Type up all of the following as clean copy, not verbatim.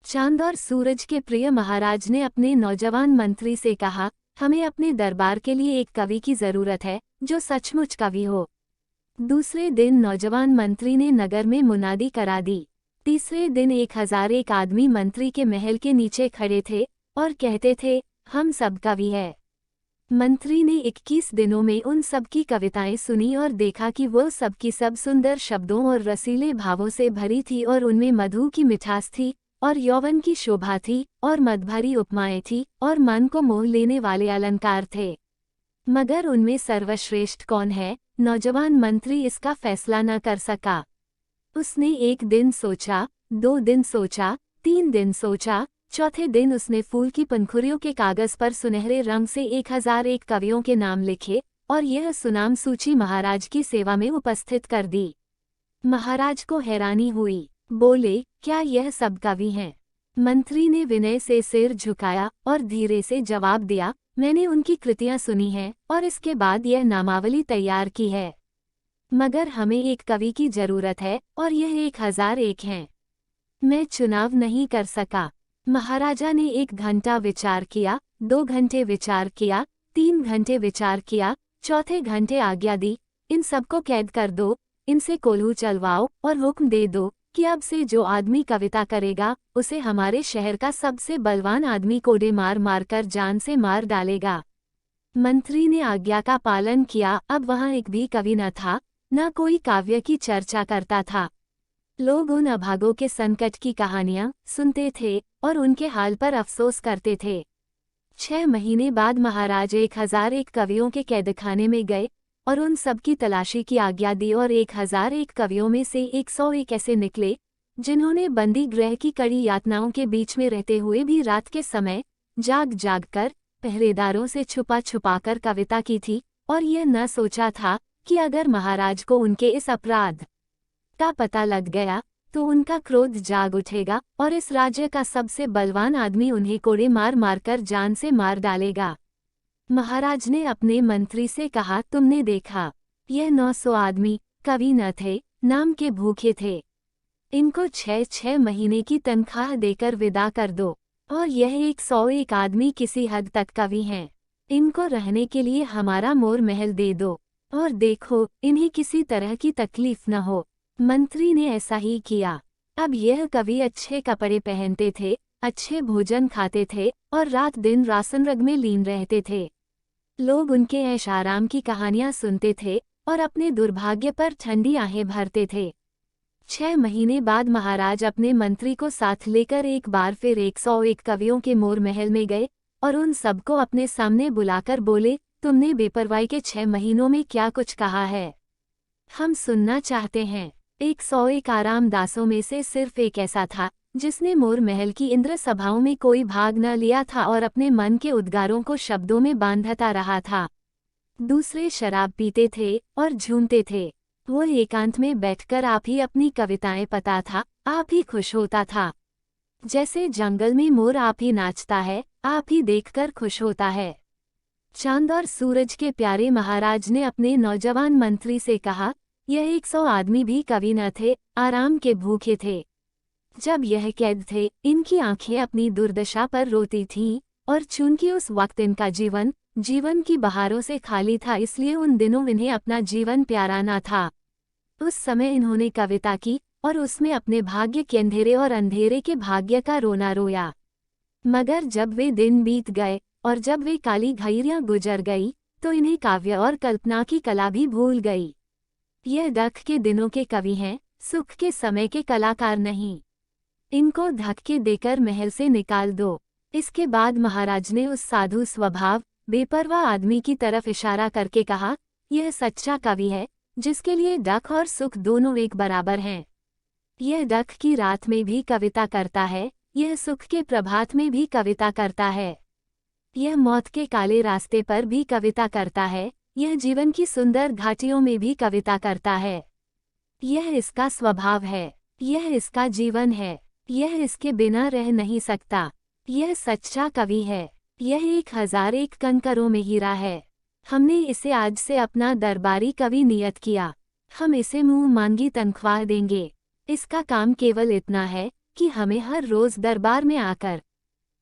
चांद और सूरज के प्रिय महाराज ने अपने नौजवान मंत्री से कहा, हमें अपने दरबार के लिए एक कवि की जरूरत है जो सचमुच कवि हो। दूसरे दिन नौजवान मंत्री ने नगर में मुनादी करा दी। तीसरे दिन 1001 आदमी मंत्री के महल के नीचे खड़े थे और कहते थे, हम सब कवि है। मंत्री ने 21 दिनों में उन सब की कविताएं सुनी और देखा कि वो सबकी सब सुंदर शब्दों और रसीले भावों से भरी थी और उनमें मधु की मिठास थी और यौवन की शोभा थी और मदभरी उपमाएं थी और मन को मोह लेने वाले अलंकार थे। मगर उनमें सर्वश्रेष्ठ कौन है, नौजवान मंत्री इसका फैसला न कर सका। उसने एक दिन सोचा, 2 दिन सोचा, 3 दिन सोचा, चौथे दिन उसने फूल की पंखुड़ियों के कागज पर सुनहरे रंग से 1001 कवियों के नाम लिखे और यह सुनाम सूची महाराज की सेवा में उपस्थित कर दी। महाराज को हैरानी हुई। बोले, क्या यह सब कवि हैं? मंत्री ने विनय से सिर झुकाया और धीरे से जवाब दिया, मैंने उनकी कृतियां सुनी हैं और इसके बाद यह नामावली तैयार की है। मगर हमें एक कवि की जरूरत है और यह 1001 हैं। मैं चुनाव नहीं कर सका। महाराजा ने 1 घंटा विचार किया, 2 घंटे विचार किया, 3 घंटे विचार किया, चौथे घंटे आज्ञा दी, इन सबको कैद कर दो, इनसे कोल्हू चलवाओ और हुक्म दे दो कि अब से जो आदमी कविता करेगा उसे हमारे शहर का सबसे बलवान आदमी कोड़े मार मारकर जान से मार डालेगा। मंत्री ने आज्ञा का पालन किया। अब वहां एक भी कवि न था, न कोई काव्य की चर्चा करता था। लोग उन अभागों के संकट की कहानियां सुनते थे और उनके हाल पर अफसोस करते थे। 6 महीने बाद महाराज 1001 कवियों के कैदखाने में गए और उन सब की तलाशी की आज्ञा दी और 1001 कवियों में से 101 ऐसे निकले जिन्होंने बंदी गृह की कड़ी यातनाओं के बीच में रहते हुए भी रात के समय जाग जाग कर पहरेदारों से छुपा छुपा कर कविता की थी और यह न सोचा था कि अगर महाराज को उनके इस अपराध का पता लग गया तो उनका क्रोध जाग उठेगा और इस राज्य का सबसे बलवान आदमी उन्हें कोड़े मार मारकर जान से मार डालेगा। महाराज ने अपने मंत्री से कहा, तुमने देखा, यह 900 आदमी कवि न थे, नाम के भूखे थे। इनको 6-6 महीने की तनख्वाह देकर विदा कर दो और यह 101 आदमी किसी हद तक कवि हैं। इनको रहने के लिए हमारा मोर महल दे दो और देखो इन्हें किसी तरह की तकलीफ न हो। मंत्री ने ऐसा ही किया। अब यह कवि अच्छे कपड़े पहनते थे, अच्छे भोजन खाते थे और रात दिन रासनरग में लीन रहते थे। लोग उनके ऐश आराम की कहानियां सुनते थे और अपने दुर्भाग्य पर ठंडी आहें भरते थे। 6 महीने बाद महाराज अपने मंत्री को साथ लेकर एक बार फिर 101 कवियों के मोर महल में गए और उन सबको अपने सामने बुलाकर बोले, तुमने बेपरवाही के 6 महीनों में क्या कुछ कहा है? हम सुनना चाहते हैं। 101 आराम दासों में से सिर्फ एक ऐसा था जिसने मोर महल की इंद्र सभाओं में कोई भाग न लिया था और अपने मन के उद्गारों को शब्दों में बांधता रहा था। दूसरे शराब पीते थे और झूमते थे। वो एकांत में बैठकर आप ही अपनी कविताएं पता था, आप ही खुश होता था। जैसे जंगल में मोर आप ही नाचता है, आप ही देखकर खुश होता है। चांद और सूरज के प्यारे महाराज ने अपने नौजवान मंत्री से कहा, यह 100 आदमी भी कवि न थे, आराम के भूखे थे। जब यह कैद थे, इनकी आंखें अपनी दुर्दशा पर रोती थीं और चूंकि उस वक्त इनका जीवन की बहारों से खाली था, इसलिए उन दिनों इन्हें अपना जीवन प्यारा न था। उस समय इन्होंने कविता की और उसमें अपने भाग्य के अंधेरे और अंधेरे के भाग्य का रोना रोया। मगर जब वे दिन बीत गए और जब वे काली घाइयां गुजर गई तो इन्हें काव्य और कल्पना की कला भी भूल गई। यह दुख के दिनों के कवि हैं, सुख के समय के कलाकार नहीं। इनको धक्के देकर महल से निकाल दो। इसके बाद महाराज ने उस साधु स्वभाव बेपरवाह आदमी की तरफ इशारा करके कहा, यह सच्चा कवि है जिसके लिए दुख और सुख दोनों एक बराबर हैं। यह दुख की रात में भी कविता करता है, यह सुख के प्रभात में भी कविता करता है। यह मौत के काले रास्ते पर भी कविता करता है, यह जीवन की सुंदर घाटियों में भी कविता करता है। यह इसका स्वभाव है, यह इसका जीवन है, यह इसके बिना रह नहीं सकता। यह सच्चा कवि है, यह 1001 कंकरों में हीरा है। हमने इसे आज से अपना दरबारी कवि नियत किया। हम इसे मुंह मांगी तनख्वाह देंगे। इसका काम केवल इतना है कि हमें हर रोज दरबार में आकर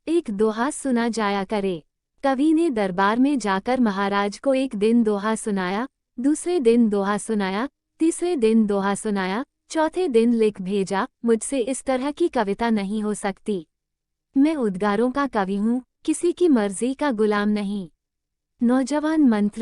एक दोहा सुना जाया करे। कवि ने दरबार में जाकर महाराज को एक दिन दोहा सुनाया, दूसरे दिन दोहा सुनाया, तीसरे दिन दोहा सुनाया, चौथे दिन लिख भेजा, मुझसे इस तरह की कविता नहीं हो सकती। मैं उद्गारों का कवि हूँ, किसी की मर्जी का गुलाम नहीं। नौजवान मंत्री